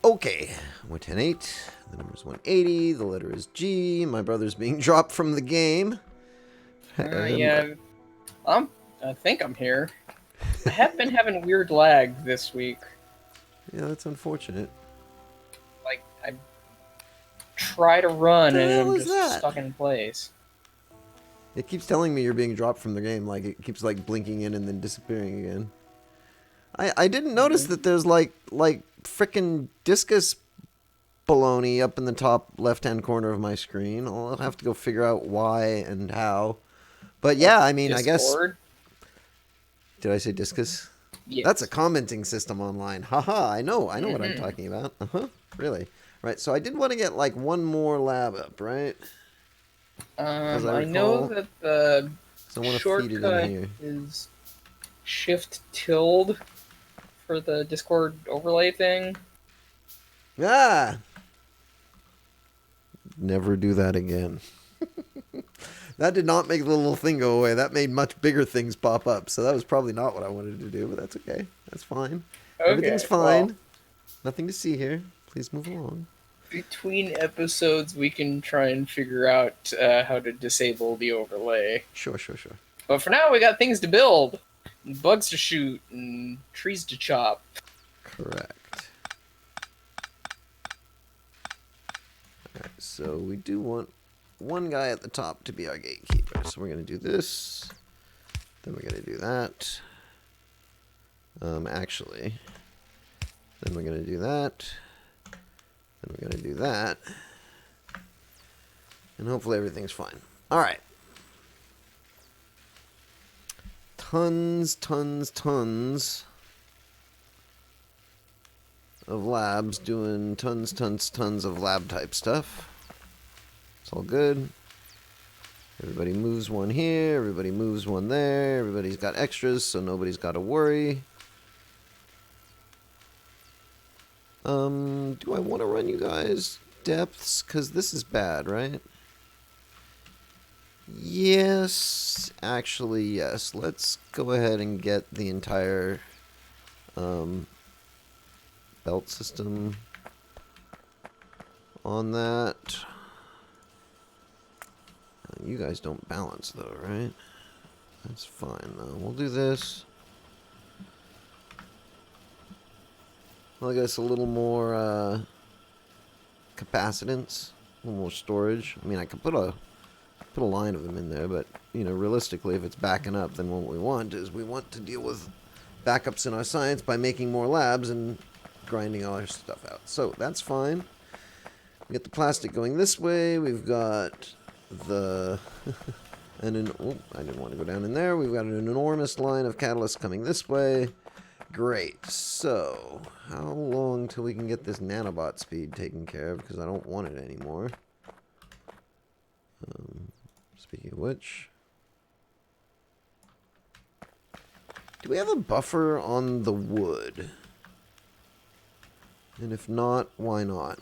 Okay, we're 10-8. The number is 180. The letter is G. My brother's being dropped from the game. Yeah, I think I'm here. I have been having weird lag this week. Yeah, that's unfortunate. Like, I try to run What the and hell I'm is just that? stuck in place. It keeps telling me you're being dropped from the game. Like, it keeps, like, blinking in and then disappearing again. I didn't notice that there's, like frickin' discus baloney up in the top left-hand corner of my screen. I'll have to go figure out why and how. But yeah, I mean, Discord? I guess... Did I say discus? Yes. That's a commenting system online. Haha, I know what I'm talking about. Really. Right, so I did want to get, like, one more lab up, right? I know that the shortcut is Shift tilde for the Discord overlay thing. Ah! Never do that again. That did not make the little thing go away. That made much bigger things pop up. So that was probably not what I wanted to do, but that's okay. That's fine. Okay, everything's fine. Well, nothing to see here. Please move along. Between episodes, we can try and figure out how to disable the overlay. Sure. But for now, we got things to build, and bugs to shoot, and trees to chop. Correct. Alright, so we do want one guy at the top to be our gatekeeper. So we're going to do this. Then we're going to do that. Actually, then we're going to do that. Then we're going to do that. And hopefully everything's fine. Alright. Tons of labs doing tons of lab type stuff. It's all good. Everybody moves one here, everybody moves one there, everybody's got extras, so nobody's got to worry. Do I want to run you guys depths? Because this is bad, right? Yes, actually, yes. Let's go ahead and get the entire belt system on that. You guys don't balance, though, right? That's fine, though. We'll do this. I guess a little more capacitance, a little more storage. I mean, I could put a line of them in there, but you know, realistically, if it's backing up, then what we want is we want to deal with backups in our science by making more labs and grinding all our stuff out. So that's fine. We get the plastic going this way. We've got the I didn't want to go down in there. We've got an enormous line of catalysts coming this way. Great. So, how long till we can get this nanobot speed taken care of? Because I don't want it anymore. Speaking of which, do we have a buffer on the wood? And if not, why not?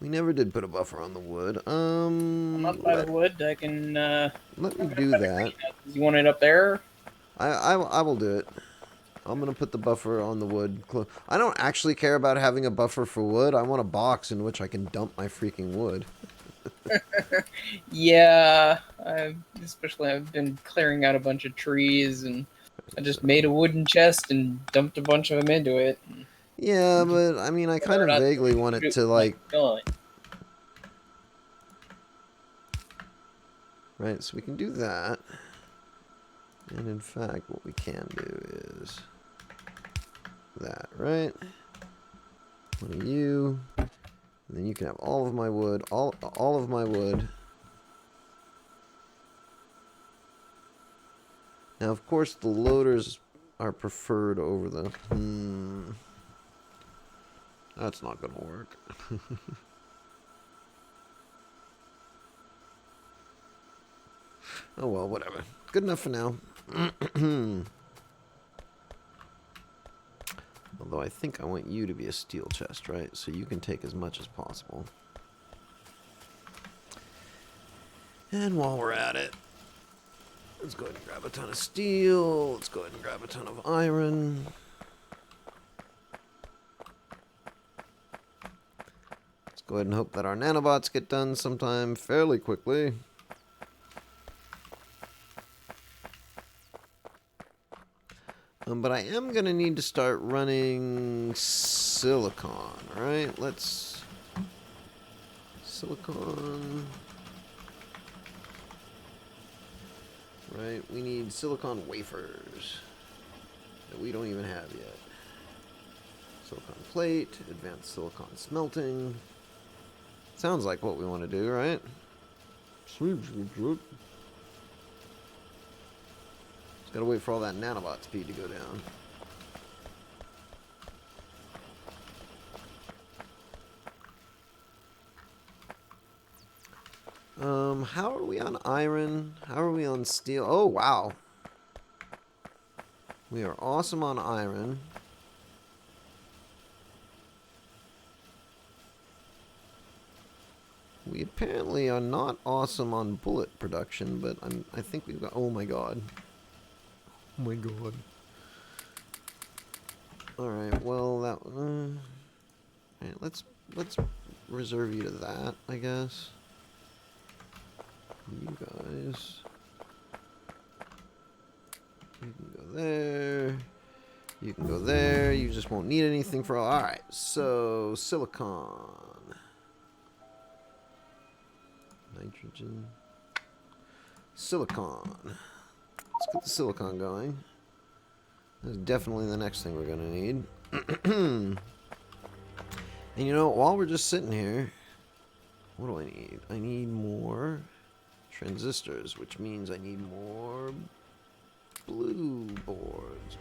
We never did put a buffer on the wood. I'm up by the wood. I can. Let me do that. You want it up there? I will do it. I'm going to put the buffer on the wood. I don't actually care about having a buffer for wood. I want a box in which I can dump my freaking wood. Yeah, I've been clearing out a bunch of trees, and I just made a wooden chest and dumped a bunch of them into it. Yeah, but I mean, I kind of vaguely want it to, like... Right, so we can do that. And in fact, what we can do is that, right? One of you. And then you can have all of my wood, all of my wood. Now, of course, the loaders are preferred over the... That's not going to work. Oh, well, whatever. Good enough for now. Although I think I want you to be a steel chest, right? So you can take as much as possible. And while we're at it, let's go ahead and grab a ton of steel. Let's go ahead and grab a ton of iron. go ahead and hope that our nanobots get done sometime fairly quickly. But I am going to need to start running silicon, right? Let's... Silicon... Right, we need silicon wafers that we don't even have yet. Silicon plate, advanced silicon smelting. Sounds like what we want to do, right? Just gotta wait for all that nanobot speed to go down. How are we on iron? How are we on steel? Oh, wow. We are awesome on iron. We apparently are not awesome on bullet production, but I think we've got... Oh my god. Oh my god. Alright, well, that... Alright, let's reserve you to that, I guess. You guys... You can go there. You can go there. You just won't need anything for... Alright, so... Silicon... Nitrogen. Silicon. Let's get the silicon going. That's definitely the next thing we're going to need. And you know, while we're just sitting here, what do I need? I need more transistors, which means I need more blue boards.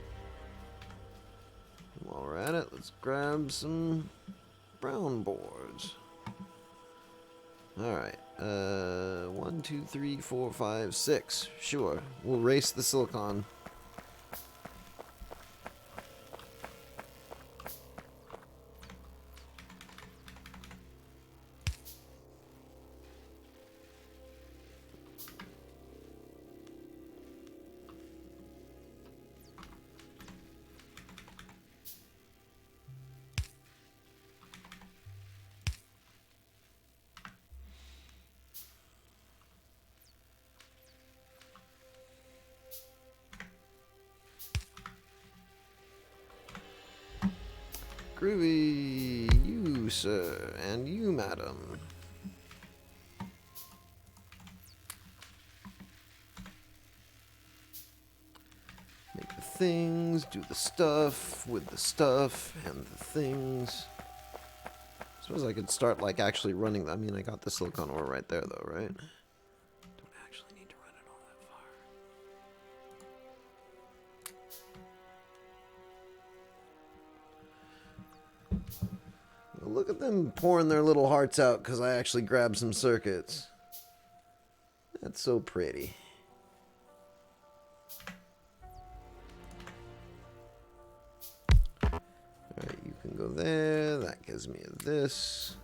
And while we're at it, let's grab some brown boards. Alright, 1, 2, 3, 4, 5, 6. Sure, we'll race the silicon. Groovy, you sir, and you madam. Make the things, do the stuff, with the stuff, and the things. Suppose I could start like actually running, I mean I got the silicon ore right there though, right? Don't actually need to run it all that far. Look at them pouring their little hearts out because I actually grabbed some circuits. That's so pretty. Alright, you can go there. That gives me this.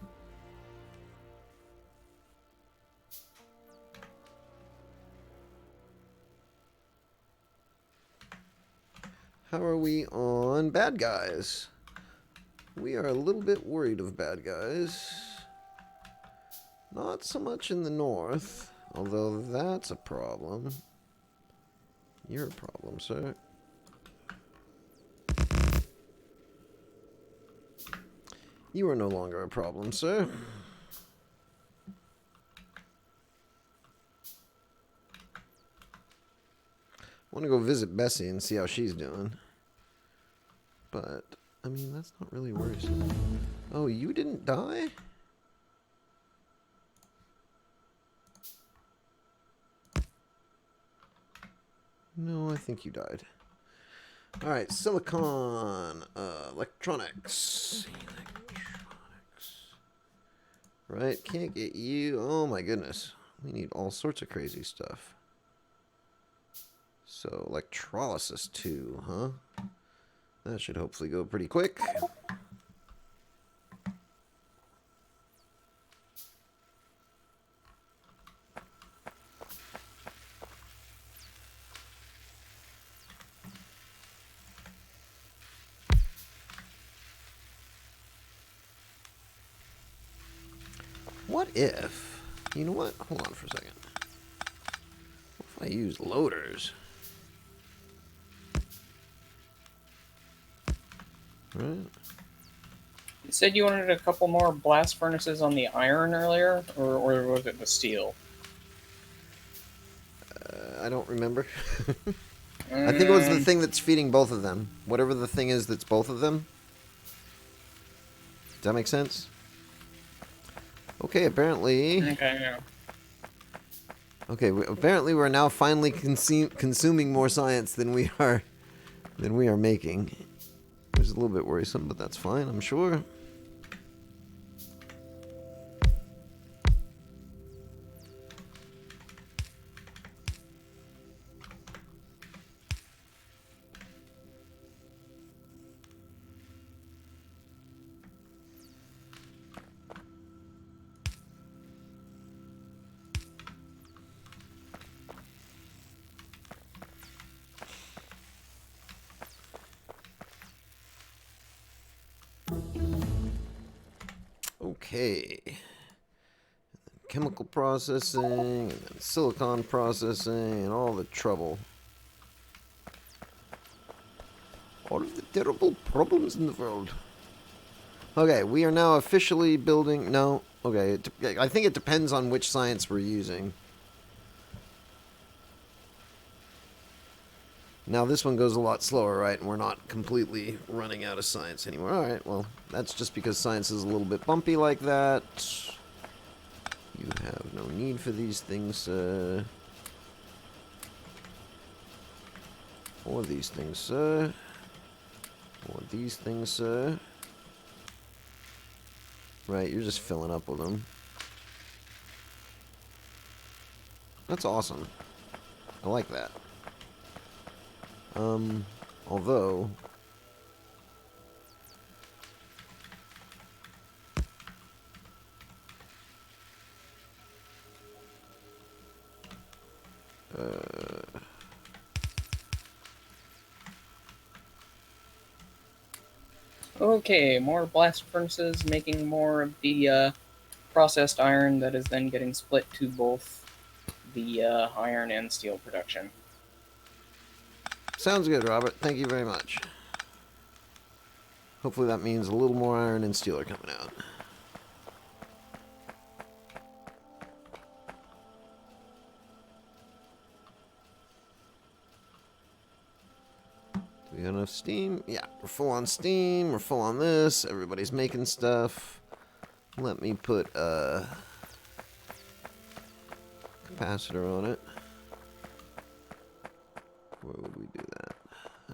How are we on bad guys? We are a little bit worried of bad guys. Not so much in the north, although that's a problem. You're a problem, sir. You are no longer a problem, sir. I want to go visit Bessie and see how she's doing. But, I mean, that's not really worrisome. Oh, you didn't die? No, I think you died. Alright, silicon. Electronics. Right, can't get you. Oh my goodness. We need all sorts of crazy stuff. So, electrolysis 2, huh? That should hopefully go pretty quick. what if... You know what? Hold on for a second. What if I use loaders? Right. You said you wanted a couple more blast furnaces on the iron earlier, or was it the steel? I don't remember. I think it was the Um, thing that's feeding both of them. Whatever the thing is that's both of them. Does that make sense? Okay, apparently... okay, yeah. Okay, apparently we're now finally consuming more science than we are making. It's a little bit worrisome, but that's fine, I'm sure. Okay. Chemical processing, and then silicon processing, and all the trouble. All of the terrible problems in the world. Okay, we are now officially building... No, okay, I think it depends on which science we're using. Now this one goes a lot slower, right? And we're not completely running out of science anymore. Alright, well, that's just because science is a little bit bumpy like that. You have no need for these things, or these things, sir. Or these things, sir. Right, you're just filling up with them. That's awesome. I like that. Although... Okay, more blast furnaces, making more of the processed iron that is then getting split to both the iron and steel production. Sounds good, Robert. Thank you very much. Hopefully that means a little more iron and steel are coming out. Do we have enough steam? Yeah, we're full on steam. We're full on this. Everybody's making stuff. Let me put a capacitor on it. Where would we do that?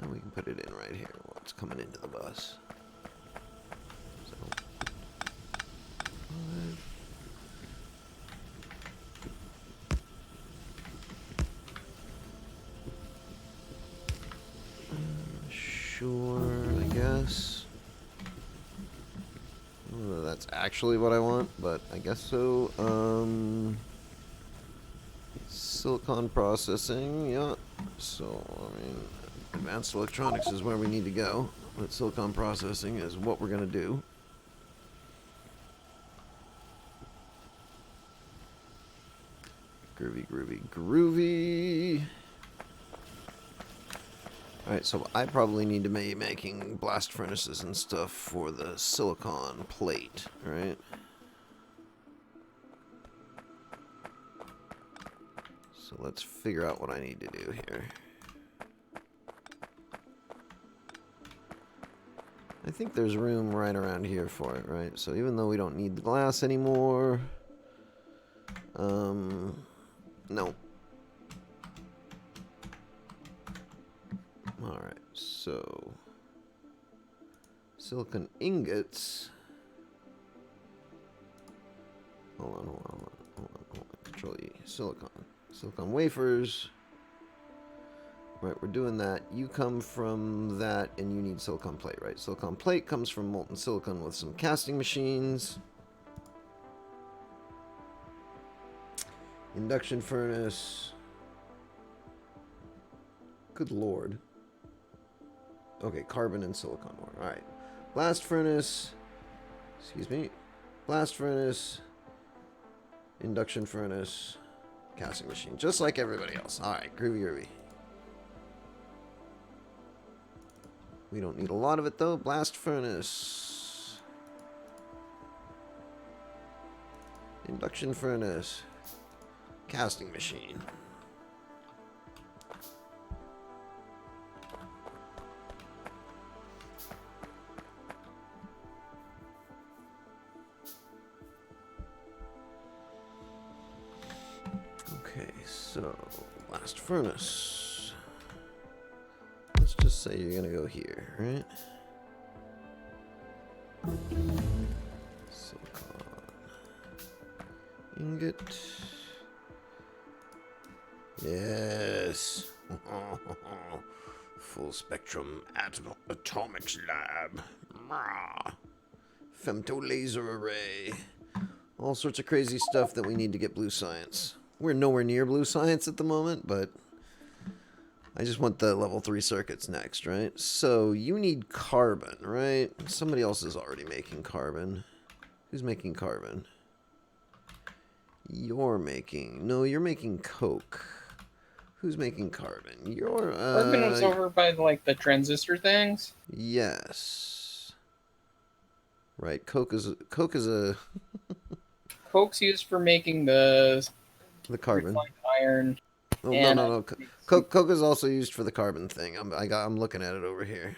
We can put it in right here while it's coming into the bus. So, sure, I guess. I don't know if that's actually what I want, but I guess so. Silicon processing, yeah. So, I mean, advanced electronics is where we need to go. But silicon processing is what we're going to do. Groovy, groovy, groovy. Alright, so I probably need to be making blast furnaces and stuff for the silicon plate, right? So let's figure out what I need to do here. I think there's room right around here for it, right? So even though we don't need the glass anymore... no. Alright, so... silicon ingots... Hold on. Control E. Silicon. Silicon wafers. Right, we're doing that. You come from that, and you need silicon plate, right? Silicon plate comes from molten silicon with some casting machines. Induction furnace. Good lord. Okay, carbon and silicon ore. Alright. Blast furnace. Excuse me. Blast furnace. Induction furnace. Casting machine. Just like everybody else. Alright, groovy groovy. We don't need a lot of it though. Blast furnace. Induction furnace. Casting machine. Okay, so blast furnace. Let's just say you're gonna go here, right? Silicon ingot. Yes. Full spectrum atomics lab. Femto laser array. All sorts of crazy stuff that we need to get blue science. We're nowhere near blue science at the moment, but I just want the level 3 circuits next, right? So you need carbon, right? Somebody else is already making carbon. Who's making carbon? You're making... No, you're making coke. Who's making carbon? You're... Carbon was over by, like, the transistor things? Yes. Right, coke is a... Coke's used for making the carbon. refined iron. Oh, no. Coke is also used for the carbon thing. I'm looking at it over here.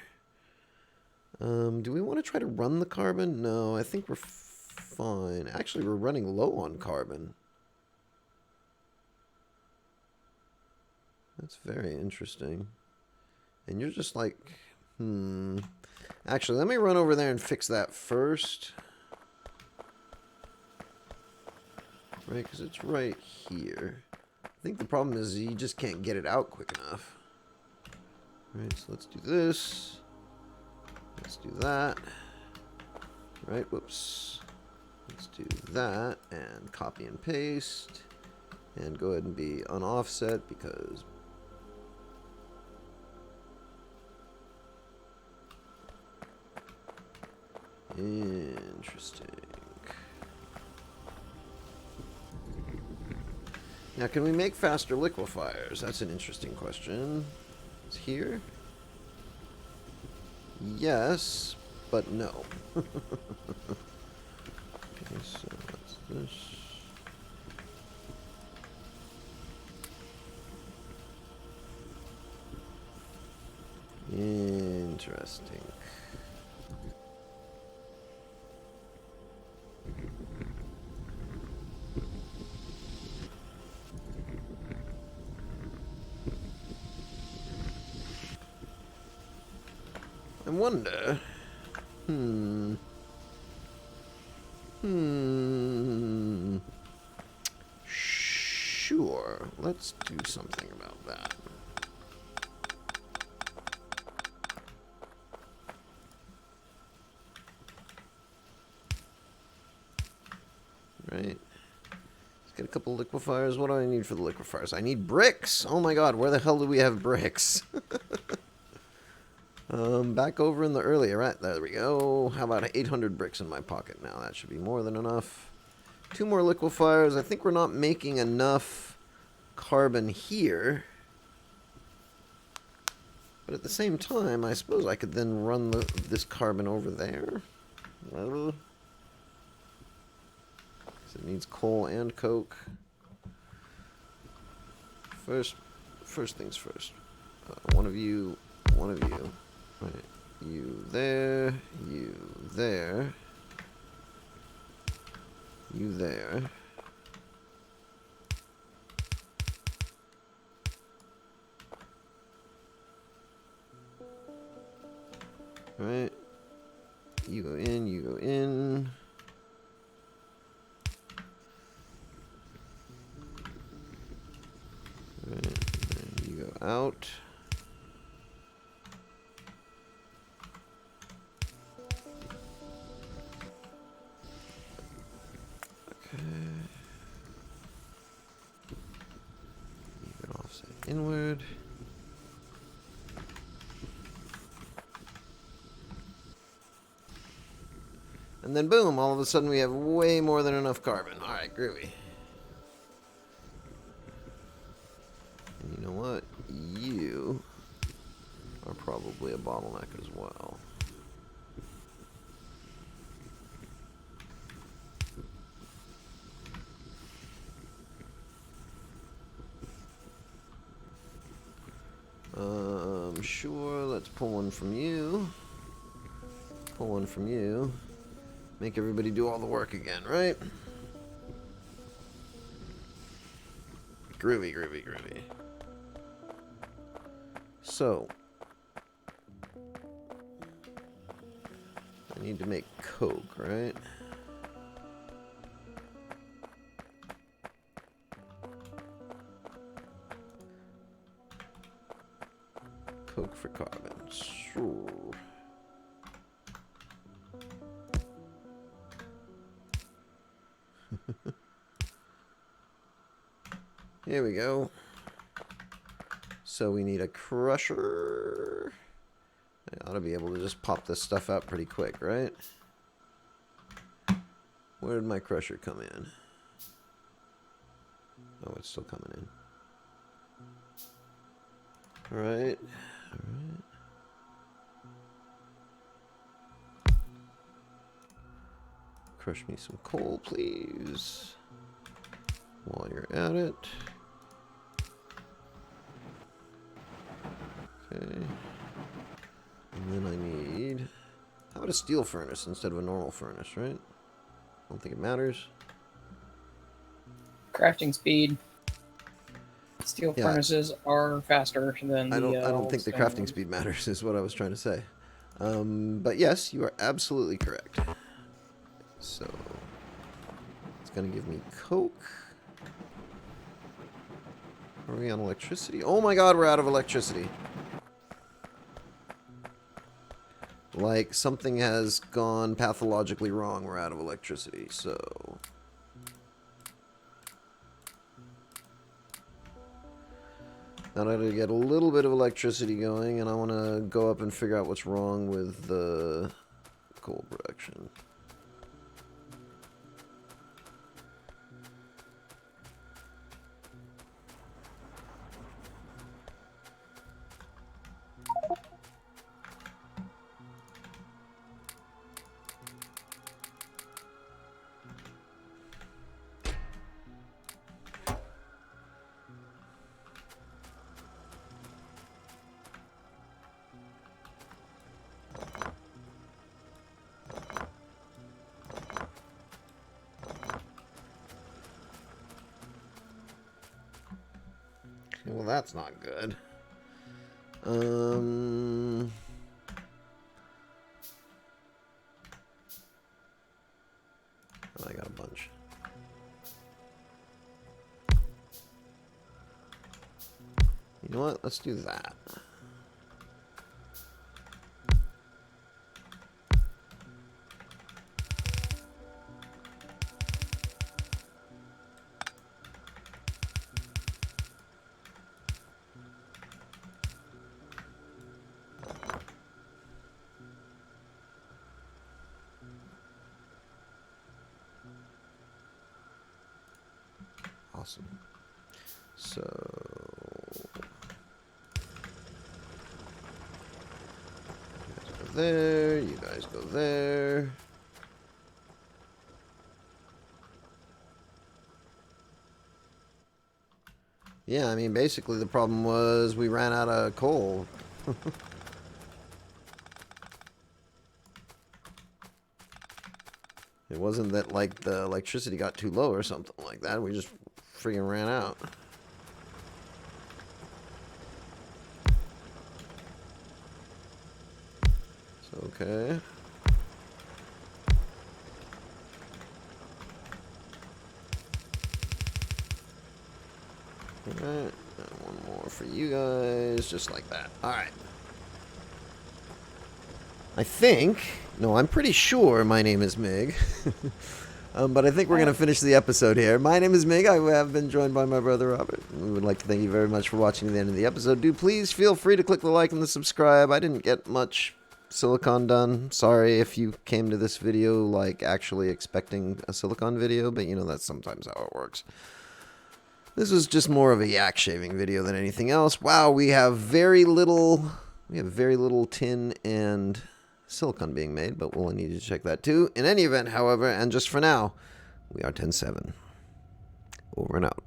Do we want to try to run the carbon? No, I think we're fine. Actually, we're running low on carbon. That's very interesting. And you're just like, Actually, let me run over there and fix that first. Right, because it's right here. I think the problem is you just can't get it out quick enough. Right, so let's do this. Let's do that. Right, whoops. Let's do that and copy and paste. And go ahead and be unoffset because... Interesting. Now, can we make faster liquefiers? That's an interesting question. It's here? Yes, but no. Okay, so what's this? Interesting. I wonder. Sure. Let's do something about that. Right. Let's get a couple liquefiers. What do I need for the liquefiers? I need bricks. Oh my god, where the hell do we have bricks? Back over in the earlier, right, there we go. How about 800 bricks in my pocket now? That should be more than enough. 2 more liquefiers. I think we're not making enough carbon here. But at the same time, I suppose I could then run this carbon over there. Because it needs coal and coke. First things first. One of you. Right, you there, you there, you there. Right, you go in, you go in. Right, and then you go out. Inward. And then boom, all of a sudden we have way more than enough carbon. Alright, groovy. probably a bottleneck as well. Sure, let's pull one from you. Pull one from you. Make everybody do all the work again, right? Groovy, groovy, groovy. So, I need to make coke, right? Coke for carbon. Sure. Here we go. So we need a crusher. I ought to be able to just pop this stuff out pretty quick, right? Where did my crusher come in? Oh, it's still coming in. Alright. Alright. Crush me some coal, please. While you're at it. Okay. And then I need... How about a steel furnace instead of a normal furnace, right? I don't think it matters. Crafting speed. Steel furnaces are faster than the I don't think the crafting ones. speed matters, is what I was trying to say. But yes, you are absolutely correct. So, it's going to give me coke. Are we on electricity? Oh my god, we're out of electricity. Like, something has gone pathologically wrong. We're out of electricity, so... Now I gotta get a little bit of electricity going, and I want to go up and figure out what's wrong with the coal production. Well, that's not good. I got a bunch. You know what? Let's do that. Awesome. So you guys go there, you guys go there. Yeah, I mean, basically the problem was we ran out of coal. It wasn't that, like, the electricity got too low or something like that. We just freaking ran out. So, okay. Alright, and one more for you guys, just like that. Alright. I think, no, I'm pretty sure my name is Mig. But I think we're going to finish the episode here. My name is Mig. I have been joined by my brother Robert. We would like to thank you very much for watching to the end of the episode. Do please feel free to click the like and the subscribe. I didn't get much silicon done. Sorry if you came to this video like actually expecting a silicon video, but you know that's sometimes how it works. This was just more of a yak shaving video than anything else. Wow, we have very little We have very little tin and silicon being made, but we'll need to check that too. In any event, however, and just for now, we are 10-7. Over and out.